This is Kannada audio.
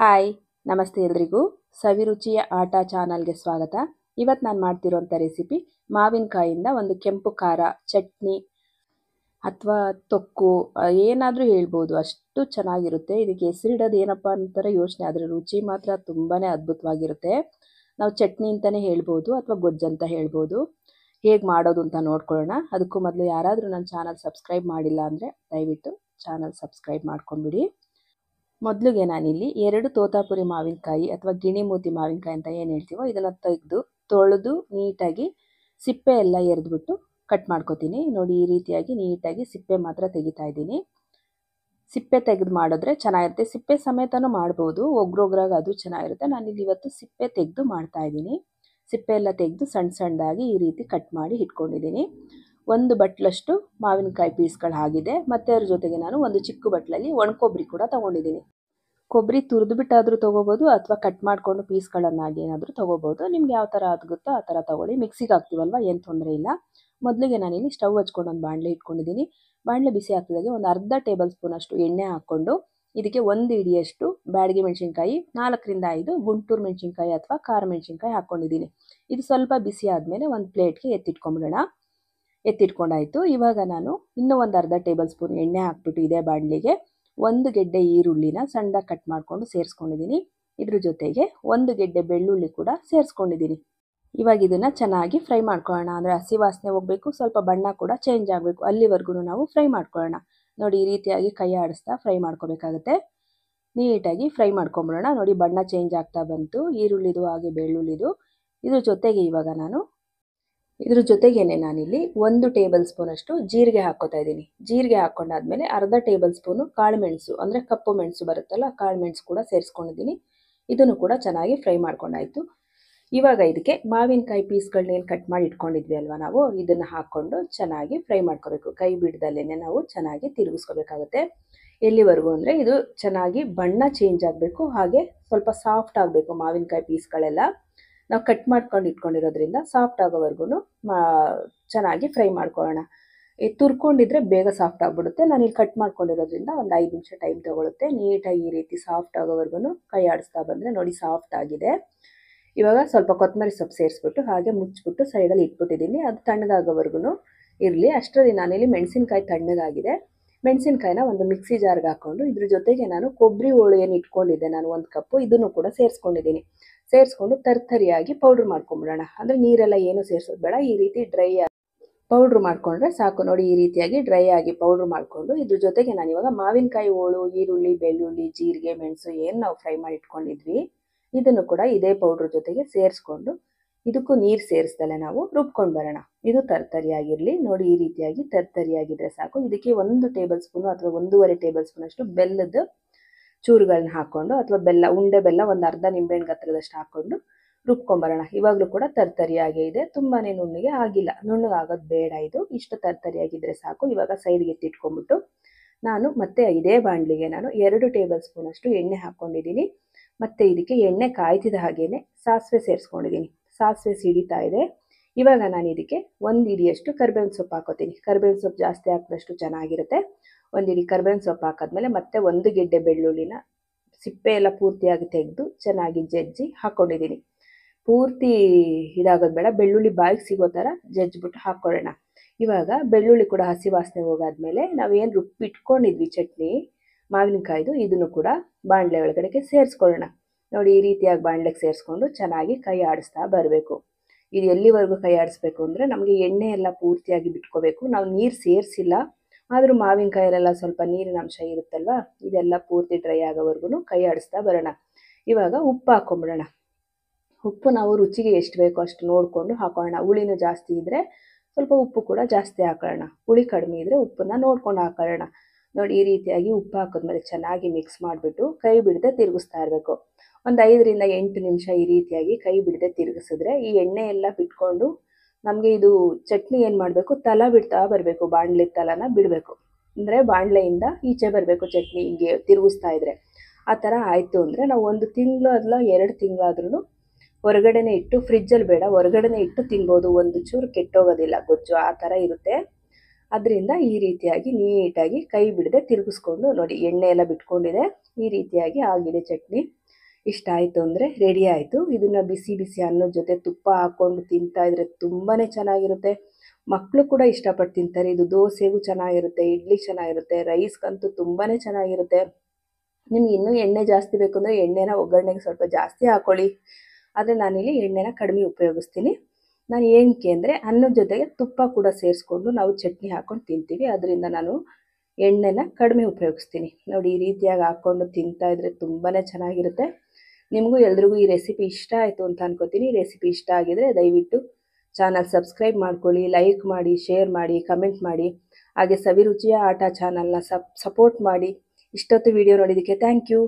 ಹಾಯ್ ನಮಸ್ತೆ ಎಲ್ರಿಗೂ ಸವಿರುಚಿಯ ಆಟ ಚಾನಲ್ಗೆ ಸ್ವಾಗತ. ಇವತ್ತು ನಾನು ಮಾಡ್ತಿರೋಂಥ ರೆಸಿಪಿ ಮಾವಿನಕಾಯಿಂದ ಒಂದು ಕೆಂಪು ಖಾರ ಚಟ್ನಿ ಅಥವಾ ತೊಕ್ಕು ಏನಾದರೂ ಹೇಳ್ಬೋದು. ಅಷ್ಟು ಚೆನ್ನಾಗಿರುತ್ತೆ. ಇದಕ್ಕೆ ಹೆಸರಿಡೋದು ಏನಪ್ಪ ಅಂತಾರೆ ಯೋಚನೆ, ಆದರೆ ರುಚಿ ಮಾತ್ರ ತುಂಬಾ ಅದ್ಭುತವಾಗಿರುತ್ತೆ. ನಾವು ಚಟ್ನಿ ಅಂತಲೇ ಹೇಳ್ಬೋದು ಅಥವಾ ಗೊಜ್ಜಂತ ಹೇಳ್ಬೋದು. ಹೇಗೆ ಮಾಡೋದು ಅಂತ ನೋಡ್ಕೊಳ್ಳೋಣ. ಅದಕ್ಕೂ ಮೊದಲು ಯಾರಾದರೂ ನನ್ನ ಚಾನಲ್ ಸಬ್ಸ್ಕ್ರೈಬ್ ಮಾಡಿಲ್ಲ ಅಂದರೆ ದಯವಿಟ್ಟು ಚಾನಲ್ ಸಬ್ಸ್ಕ್ರೈಬ್ ಮಾಡ್ಕೊಂಬಿಡಿ. ಮೊದಲಿಗೆ ನಾನಿಲ್ಲಿ 2 ತೋತಾಪುರಿ ಮಾವಿನಕಾಯಿ ಅಥವಾ ಗಿಣಿಮೂತಿ ಮಾವಿನಕಾಯಿ ಅಂತ ಏನು ಹೇಳ್ತೀವೋ ಇದನ್ನು ತೆಗೆದು ತೊಳೆದು ನೀಟಾಗಿ ಸಿಪ್ಪೆ ಎಲ್ಲ ಎರೆದ್ಬಿಟ್ಟು ಕಟ್ ಮಾಡ್ಕೊತೀನಿ. ನೋಡಿ, ಈ ರೀತಿಯಾಗಿ ನೀಟಾಗಿ ಸಿಪ್ಪೆ ಮಾತ್ರ ತೆಗಿತಾ ಇದ್ದೀನಿ. ಸಿಪ್ಪೆ ತೆಗೆದು ಮಾಡಿದ್ರೆ ಚೆನ್ನಾಗಿರುತ್ತೆ. ಸಿಪ್ಪೆ ಸಮೇತನೂ ಮಾಡ್ಬೋದು, ಒಗ್ರೊಗ್ರಾಗ ಅದು ಚೆನ್ನಾಗಿರುತ್ತೆ. ನಾನಿಲ್ಲಿ ಇವತ್ತು ಸಿಪ್ಪೆ ತೆಗೆದು ಮಾಡ್ತಾ ಇದ್ದೀನಿ. ಸಿಪ್ಪೆ ಎಲ್ಲ ತೆಗೆದು ಸಣ್ಣ ಸಣ್ಣದಾಗಿ ಈ ರೀತಿ ಕಟ್ ಮಾಡಿ ಇಟ್ಕೊಂಡಿದ್ದೀನಿ. ಒಂದು ಬಟ್ಲಷ್ಟು ಮಾವಿನಕಾಯಿ ಪೀಸ್ಗಳು ಆಗಿದೆ. ಮತ್ತು ಅದ್ರ ಜೊತೆಗೆ ನಾನು ಒಂದು ಚಿಕ್ಕ ಬಟ್ಲಲ್ಲಿ ಒಣ ಕೊಬ್ಬರಿ ಕೂಡ ತೊಗೊಂಡಿದ್ದೀನಿ. ಕೊಬ್ಬರಿ ತುರಿದು ಬಿಟ್ಟಾದರೂ ತೊಗೋಬೋದು ಅಥವಾ ಕಟ್ ಮಾಡಿಕೊಂಡು ಪೀಸ್ಗಳನ್ನಾಗಿ ಏನಾದರೂ ತೊಗೋಬೋದು. ನಿಮ್ಗೆ ಯಾವ ಥರ ಆಗುತ್ತೋ ಆ ಥರ ತೊಗೊಳ್ಳಿ. ಮಿಕ್ಸಿಗೆ ಹಾಕ್ತೀವಲ್ವ, ಏನು ತೊಂದರೆ ಇಲ್ಲ. ಮೊದಲಿಗೆ ನಾನಿಲ್ಲಿ ಸ್ಟವ್ ಹಚ್ಕೊಂಡು ಒಂದು ಬಾಣಲೆ ಇಟ್ಕೊಂಡಿದ್ದೀನಿ. ಬಾಣಲೆ ಬಿಸಿ ಆಗ್ತಿದ್ದಾಗೆ ಒಂದು ಅರ್ಧ ಟೇಬಲ್ ಸ್ಪೂನಷ್ಟು ಎಣ್ಣೆ ಹಾಕ್ಕೊಂಡು ಇದಕ್ಕೆ 1 ಹಿಡಿಯಷ್ಟು ಬ್ಯಾಡಗಿ ಮೆಣಸಿನ್ಕಾಯಿ, 4ರಿಂದ 5 ಗುಂಟೂರು ಮೆಣಸಿನ್ಕಾಯಿ ಅಥವಾ ಖಾರ ಮೆಣಸಿನ್ಕಾಯಿ ಹಾಕ್ಕೊಂಡಿದ್ದೀನಿ. ಇದು ಸ್ವಲ್ಪ ಬಿಸಿ ಆದಮೇಲೆ ಒಂದು ಪ್ಲೇಟ್ಗೆ ಎತ್ತಿಟ್ಕೊಂಬಿಡೋಣ. ಎತ್ತಿಟ್ಕೊಂಡಾಯಿತು. ಇವಾಗ ನಾನು ಇನ್ನೂ ಒಂದು ಅರ್ಧ ಟೇಬಲ್ ಸ್ಪೂನ್ ಎಣ್ಣೆ ಹಾಕ್ಬಿಟ್ಟು ಇದೇ ಬಾಣಲಿಗೆ 1 ಗೆಡ್ಡೆ ಈರುಳ್ಳಿನ ಸಣ್ಣದಾಗಿ ಕಟ್ ಮಾಡಿಕೊಂಡು ಸೇರಿಸ್ಕೊಂಡಿದ್ದೀನಿ. ಇದ್ರ ಜೊತೆಗೆ 1 ಗೆಡ್ಡೆ ಬೆಳ್ಳುಳ್ಳಿ ಕೂಡ ಸೇರಿಸ್ಕೊಂಡಿದ್ದೀನಿ. ಇವಾಗ ಇದನ್ನು ಚೆನ್ನಾಗಿ ಫ್ರೈ ಮಾಡ್ಕೊಳ್ಳೋಣ. ಅಂದರೆ ಹಸಿ ವಾಸನೆ ಹೋಗಬೇಕು, ಸ್ವಲ್ಪ ಬಣ್ಣ ಕೂಡ ಚೇಂಜ್ ಆಗಬೇಕು. ಅಲ್ಲಿವರೆಗೂ ನಾವು ಫ್ರೈ ಮಾಡ್ಕೊಳ್ಳೋಣ. ನೋಡಿ, ಈ ರೀತಿಯಾಗಿ ಕೈ ಆಡಿಸ್ತಾ ಫ್ರೈ ಮಾಡ್ಕೋಬೇಕಾಗುತ್ತೆ. ನೀಟಾಗಿ ಫ್ರೈ ಮಾಡ್ಕೊಂಬಿಡೋಣ. ನೋಡಿ, ಬಣ್ಣ ಚೇಂಜ್ ಆಗ್ತಾ ಬಂತು ಈರುಳ್ಳಿದು ಹಾಗೆ ಬೆಳ್ಳುಳ್ಳಿದು. ಇದ್ರ ಜೊತೆಗೆ ಇವಾಗ ಇದ್ರ ಜೊತೆಗೇನೆ ನಾನಿಲ್ಲಿ 1 ಟೇಬಲ್ ಸ್ಪೂನಷ್ಟು ಜೀರಿಗೆ ಹಾಕ್ಕೋತಾ ಇದ್ದೀನಿ. ಜೀರಿಗೆ ಹಾಕ್ಕೊಂಡಾದ್ಮೇಲೆ ಅರ್ಧ ಟೇಬಲ್ ಸ್ಪೂನು ಕಾಳು ಮೆಣಸು, ಅಂದರೆ ಕಪ್ಪು ಮೆಣಸು ಬರುತ್ತಲ್ಲ, ಕಾಳು ಮೆಣಸು ಕೂಡ ಸೇರಿಸ್ಕೊಂಡಿದ್ದೀನಿ. ಇದನ್ನು ಕೂಡ ಚೆನ್ನಾಗಿ ಫ್ರೈ ಮಾಡ್ಕೊಂಡಾಯಿತು. ಇವಾಗ ಇದಕ್ಕೆ ಮಾವಿನಕಾಯಿ ಪೀಸ್ಗಳನ್ನೇನು ಕಟ್ ಮಾಡಿ ಇಟ್ಕೊಂಡಿದ್ವಿ ಅಲ್ವಾ ನಾವು, ಇದನ್ನು ಹಾಕ್ಕೊಂಡು ಚೆನ್ನಾಗಿ ಫ್ರೈ ಮಾಡ್ಕೋಬೇಕು. ಕೈ ಬಿಡ್ದಲ್ಲೇ ನಾವು ಚೆನ್ನಾಗಿ ತಿರುಗಿಸ್ಕೋಬೇಕಾಗುತ್ತೆ. ಎಲ್ಲಿವರೆಗೂ ಅಂದರೆ ಇದು ಚೆನ್ನಾಗಿ ಬಣ್ಣ ಚೇಂಜ್ ಆಗಬೇಕು, ಹಾಗೆ ಸ್ವಲ್ಪ ಸಾಫ್ಟ್ ಆಗಬೇಕು. ಮಾವಿನಕಾಯಿ ಪೀಸ್ಗಳೆಲ್ಲ ನಾವು ಕಟ್ ಮಾಡ್ಕೊಂಡು ಇಟ್ಕೊಂಡಿರೋದ್ರಿಂದ ಸಾಫ್ಟ್ ಆಗೋವರೆಗೂ ಚೆನ್ನಾಗಿ ಫ್ರೈ ಮಾಡ್ಕೊಳ್ಳೋಣ. ತುರ್ಕೊಂಡಿದ್ರೆ ಬೇಗ ಸಾಫ್ಟ್ ಆಗಿಬಿಡುತ್ತೆ. ನಾನಿಲ್ಲಿ ಕಟ್ ಮಾಡ್ಕೊಂಡಿರೋದ್ರಿಂದ ಒಂದು 5 ನಿಮಿಷ ಟೈಮ್ ತೊಗೊಳುತ್ತೆ. ನೀಟಾಗಿ ಈ ರೀತಿ ಸಾಫ್ಟ್ ಆಗೋವರೆಗೂ ಕೈ ಆಡಿಸ್ತಾ ಬಂದರೆ ನೋಡಿ ಸಾಫ್ಟ್ ಆಗಿದೆ. ಇವಾಗ ಸ್ವಲ್ಪ ಕೊತ್ತಂಬರಿ ಸೊಪ್ಪು ಸೇರಿಸ್ಬಿಟ್ಟು ಹಾಗೆ ಮುಚ್ಚಿಬಿಟ್ಟು ಸೈಡಲ್ಲಿ ಇಟ್ಬಿಟ್ಟಿದ್ದೀನಿ. ಅದು ತಣ್ಣಗಾಗೋವರೆಗೂ ಇರಲಿ. ಅಷ್ಟರಲ್ಲಿ ನಾನಿಲ್ಲಿ ಮೆಣಸಿನ್ಕಾಯಿ ತಣ್ಣಗಾಗಿದೆ. ಮೆಣಸಿನ್ಕಾಯಿನ ಒಂದು ಮಿಕ್ಸಿ ಜಾರ್ಗೆ ಹಾಕ್ಕೊಂಡು ಇದ್ರ ಜೊತೆಗೆ ನಾನು ಕೊಬ್ಬರಿ ಹೋಳು ಏನು ಇಟ್ಕೊಂಡಿದ್ದೆ ನಾನು 1 ಕಪ್ಪು, ಇದನ್ನು ಕೂಡ ಸೇರಿಸ್ಕೊಂಡಿದ್ದೀನಿ. ಸೇರಿಸ್ಕೊಂಡು ತರ್ತರಿಯಾಗಿ ಪೌಡ್ರ್ ಮಾಡ್ಕೊಂಬಿಡೋಣ. ಅಂದರೆ ನೀರೆಲ್ಲ ಏನು ಸೇರಿಸೋದು ಬೇಡ, ಈ ರೀತಿ ಡ್ರೈ ಆಗಿ ಪೌಡ್ರ್ ಮಾಡಿಕೊಂಡ್ರೆ ಸಾಕು. ನೋಡಿ, ಈ ರೀತಿಯಾಗಿ ಡ್ರೈ ಆಗಿ ಪೌಡ್ರ್ ಮಾಡಿಕೊಂಡು ಇದ್ರ ಜೊತೆಗೆ ನಾನಿವಾಗ ಮಾವಿನಕಾಯಿ ಹೋಳು, ಈರುಳ್ಳಿ, ಬೆಳ್ಳುಳ್ಳಿ, ಜೀರಿಗೆ, ಮೆಣಸು ಏನು ನಾವು ಫ್ರೈ ಮಾಡಿ ಇಟ್ಕೊಂಡಿದ್ವಿ ಇದನ್ನು ಕೂಡ ಇದೇ ಪೌಡ್ರ್ ಜೊತೆಗೆ ಸೇರಿಸ್ಕೊಂಡು ಇದಕ್ಕೂ ನೀರು ಸೇರಿಸ್ದಲ್ಲೇ ನಾವು ರುಬ್ಕೊಂಡು ಬರೋಣ. ಇದು ತರ್ತರಿಯಾಗಿರಲಿ. ನೋಡಿ, ಈ ರೀತಿಯಾಗಿ ತರ್ತರಿಯಾಗಿದ್ದರೆ ಸಾಕು. ಇದಕ್ಕೆ 1 ಟೇಬಲ್ ಸ್ಪೂನು ಅಥವಾ 1.5 ಟೇಬಲ್ ಸ್ಪೂನಷ್ಟು ಬೆಲ್ಲದ ಚೂರುಗಳನ್ನ ಹಾಕ್ಕೊಂಡು ಅಥವಾ ಉಂಡೆ ಬೆಲ್ಲ ಒಂದು ಅರ್ಧ ನಿಂಬೆಹಣ್ಣು ಗಾತ್ರದಷ್ಟು ಹಾಕ್ಕೊಂಡು ರುಬ್ಕೊಂಬರೋಣ. ಇವಾಗಲೂ ಕೂಡ ತರ್ತರಿಯಾಗೇ ಇದೆ, ತುಂಬಾ ನುಣ್ಣಗೆ ಆಗಿಲ್ಲ. ನುಣ್ಣಗಾಗೋದು ಬೇಡ, ಇದು ಇಷ್ಟು ತರ್ತರಿಯಾಗಿದ್ದರೆ ಸಾಕು. ಇವಾಗ ಸೈಡ್ಗೆ ಎತ್ತಿಟ್ಕೊಂಡ್ಬಿಟ್ಟು ನಾನು ಮತ್ತೆ ಇದೇ ಬಾಣಲಿಗೆ 2 ಟೇಬಲ್ ಸ್ಪೂನಷ್ಟು ಎಣ್ಣೆ ಹಾಕ್ಕೊಂಡಿದ್ದೀನಿ. ಮತ್ತು ಇದಕ್ಕೆ ಎಣ್ಣೆ ಕಾಯ್ತಿದ್ದ ಹಾಗೇ ಸಾಸಿವೆ ಸೇರಿಸ್ಕೊಂಡಿದ್ದೀನಿ. ಸಾಸಿವೆ ಸಿಡಿತಾ ಇದೆ. ಇವಾಗ ನಾನು ಇದಕ್ಕೆ 1 ಹಿಡಿಯಷ್ಟು ಕರಿಬೇವಿನ ಸೊಪ್ಪು ಹಾಕೋತೀನಿ. ಕರಿಬೇವಿನ ಸೊಪ್ಪು ಜಾಸ್ತಿ ಹಾಕಿದಷ್ಟು ಚೆನ್ನಾಗಿರುತ್ತೆ. 1 ಹಿಡಿ ಕರಿಬೇವಿನ ಸೊಪ್ಪು ಹಾಕಿದ್ಮೇಲೆ ಮತ್ತೆ 1 ಗೆಡ್ಡೆ ಬೆಳ್ಳುಳ್ಳಿನ ಸಿಪ್ಪೆ ಎಲ್ಲ ಪೂರ್ತಿಯಾಗಿ ತೆಗೆದು ಚೆನ್ನಾಗಿ ಜಜ್ಜಿ ಹಾಕ್ಕೊಂಡಿದ್ದೀನಿ. ಪೂರ್ತಿ ಇದಾಗೋದು ಬೇಡ, ಬೆಳ್ಳುಳ್ಳಿ ಬಾಯಿಗೆ ಸಿಗೋ ಥರ ಜಜ್ಜಿಬಿಟ್ಟು ಹಾಕ್ಕೊಳ್ಳೋಣ. ಇವಾಗ ಬೆಳ್ಳುಳ್ಳಿ ಕೂಡ ಹಸಿ ವಾಸನೆ ಹೋಗಾದ್ಮೇಲೆ ನಾವೇನು ರುಬ್ಬಿಟ್ಕೊಂಡಿದ್ವಿ ಚಟ್ನಿ ಮಾವಿನಕಾಯ್ದು, ಇದನ್ನು ಕೂಡ ಬಾಣಲೆ ಒಳಗಡೆಗೆ ಸೇರಿಸ್ಕೊಳ್ಳೋಣ. ನೋಡಿ, ಈ ರೀತಿಯಾಗಿ ಬಾಣಲೆಗೆ ಸೇರಿಸ್ಕೊಂಡು ಚೆನ್ನಾಗಿ ಕೈ ಆಡಿಸ್ತಾ ಬರಬೇಕು. ಇದು ಎಲ್ಲಿವರೆಗೂ ಕೈ ಆಡಿಸ್ಬೇಕು ಅಂದರೆ ನಮಗೆ ಎಣ್ಣೆ ಎಲ್ಲ ಪೂರ್ತಿಯಾಗಿ ಬಿಟ್ಕೋಬೇಕು. ನಾವು ನೀರು ಸೇರಿಸಿಲ್ಲ, ಆದರೂ ಮಾವಿನಕಾಯಲ್ಲೆಲ್ಲ ಸ್ವಲ್ಪ ನೀರಿನ ಅಂಶ ಇರುತ್ತಲ್ವ, ಇದೆಲ್ಲ ಪೂರ್ತಿ ಡ್ರೈ ಆಗೋವರೆಗೂ ಕೈ ಆಡಿಸ್ತಾ ಬರೋಣ. ಇವಾಗ ಉಪ್ಪು ಹಾಕ್ಕೊಂಬಿಡೋಣ. ಉಪ್ಪು ನಾವು ರುಚಿಗೆ ಎಷ್ಟು ಬೇಕೋ ಅಷ್ಟು ನೋಡಿಕೊಂಡು ಹಾಕೊಳ್ಳೋಣ. ಹುಳಿನೂ ಜಾಸ್ತಿ ಇದ್ದರೆ ಸ್ವಲ್ಪ ಉಪ್ಪು ಕೂಡ ಜಾಸ್ತಿ ಹಾಕೊಳ್ಳೋಣ, ಹುಳಿ ಕಡಿಮೆ ಇದ್ದರೆ ಉಪ್ಪನ್ನು ನೋಡ್ಕೊಂಡು ಹಾಕೊಳ್ಳೋಣ. ನೋಡಿ, ಈ ರೀತಿಯಾಗಿ ಉಪ್ಪು ಹಾಕಿದ್ಮೇಲೆ ಚೆನ್ನಾಗಿ ಮಿಕ್ಸ್ ಮಾಡಿಬಿಟ್ಟು ಕೈ ಬಿಡದೆ ತಿರುಗಿಸ್ತಾ ಇರಬೇಕು. ಒಂದು 5ರಿಂದ 8 ನಿಮಿಷ ಈ ರೀತಿಯಾಗಿ ಕೈ ಬಿಡದೆ ತಿರುಗಿಸಿದ್ರೆ ಈ ಎಣ್ಣೆ ಎಲ್ಲ ಬಿಟ್ಕೊಂಡು ನಮಗೆ ಇದು ಚಟ್ನಿ ಏನು ಮಾಡಬೇಕು, ತಲ ಬಿಡ್ತಾ ಬರಬೇಕು. ಬಾಣಲೆ ತಲನ ಬಿಡಬೇಕು, ಅಂದರೆ ಬಾಣಲೆಯಿಂದ ಈಚೆ ಬರಬೇಕು ಚಟ್ನಿ ಹಿಂಗೆ ತಿರುಗಿಸ್ತಾ ಇದ್ದರೆ. ಆ ಥರ ಆಯಿತು ಅಂದರೆ ನಾವು 1 ತಿಂಗಳು ಅಲ್ಲ 2 ತಿಂಗಳಾದ್ರೂ ಹೊರಗಡೆನೇ ಇಟ್ಟು, ಫ್ರಿಜ್ಜಲ್ಲಿ ಬೇಡ, ಹೊರಗಡೆನೇ ಇಟ್ಟು ತಿನ್ಬೋದು. ಒಂದು ಚೂರು ಕೆಟ್ಟೋಗೋದಿಲ್ಲ ಗೊಜ್ಜು, ಆ ಥರ ಇರುತ್ತೆ. ಅದರಿಂದ ಈ ರೀತಿಯಾಗಿ ನೀಟಾಗಿ ಕೈ ಬಿಡದೆ ತಿರುಗಿಸ್ಕೊಂಡು ನೋಡಿ, ಎಣ್ಣೆ ಎಲ್ಲ ಬಿಟ್ಕೊಂಡಿದೆ. ಈ ರೀತಿಯಾಗಿ ಆಗಿದೆ ಚಟ್ನಿ. ಇಷ್ಟ ಆಯಿತು ಅಂದರೆ ರೆಡಿ ಆಯಿತು. ಇದನ್ನು ಬಿಸಿ ಬಿಸಿ ಅನ್ನದ ಜೊತೆ ತುಪ್ಪ ಹಾಕ್ಕೊಂಡು ತಿಂತಾ ಇದ್ರೆ ತುಂಬಾ ಚೆನ್ನಾಗಿರುತ್ತೆ. ಮಕ್ಕಳು ಕೂಡ ಇಷ್ಟಪಟ್ಟು ತಿಂತಾರೆ. ಇದು ದೋಸೆಗೂ ಚೆನ್ನಾಗಿರುತ್ತೆ, ಇಡ್ಲಿಗೆ ಚೆನ್ನಾಗಿರುತ್ತೆ, ರೈಸ್ಗಂತೂ ತುಂಬಾ ಚೆನ್ನಾಗಿರುತ್ತೆ. ನಿಮ್ಗೆ ಇನ್ನೂ ಎಣ್ಣೆ ಜಾಸ್ತಿ ಬೇಕು ಅಂದರೆ ಎಣ್ಣೆನ ಒಗ್ಗರಣೆಗೆ ಸ್ವಲ್ಪ ಜಾಸ್ತಿ ಹಾಕ್ಕೊಳ್ಳಿ. ಆದರೆ ನಾನಿಲ್ಲಿ ಎಣ್ಣೆನ ಕಡಿಮೆ ಉಪಯೋಗಿಸ್ತೀನಿ. ನಾನು ಏನಕ್ಕೆ ಅಂದರೆ ಅನ್ನದ ಜೊತೆಗೆ ತುಪ್ಪ ಕೂಡ ಸೇರಿಸ್ಕೊಂಡು ನಾವು ಚಟ್ನಿ ಹಾಕ್ಕೊಂಡು ತಿಂತೀವಿ. ಅದರಿಂದ ನಾನು ಎಣ್ಣೆನ ಕಡಿಮೆ ಉಪಯೋಗಿಸ್ತೀನಿ. ನೋಡಿ, ಈ ರೀತಿಯಾಗಿ ಹಾಕ್ಕೊಂಡು ತಿಂತಾ ಇದ್ರೆ ತುಂಬಾ ಚೆನ್ನಾಗಿರುತ್ತೆ. ನಿಮಗೂ ಎಲ್ರಿಗೂ ಈ ರೆಸಿಪಿ ಇಷ್ಟ ಆಯಿತು ಅಂತ ಅನ್ಕೋತೀನಿ. ರೆಸಿಪಿ ಇಷ್ಟ ಆಗಿದರೆ ದಯವಿಟ್ಟು ಚಾನಲ್ ಸಬ್ಸ್ಕ್ರೈಬ್ ಮಾಡ್ಕೊಳ್ಳಿ, ಲೈಕ್ ಮಾಡಿ, ಶೇರ್ ಮಾಡಿ, ಕಮೆಂಟ್ ಮಾಡಿ. ಹಾಗೆ ಸವಿರುಚಿಯ ಆಟ ಚಾನಲ್ನ ಸಪೋರ್ಟ್ ಮಾಡಿ. ಇಷ್ಟೊತ್ತು ವಿಡಿಯೋ ನೋಡಿದ್ದಕ್ಕೆ ಥ್ಯಾಂಕ್ ಯು.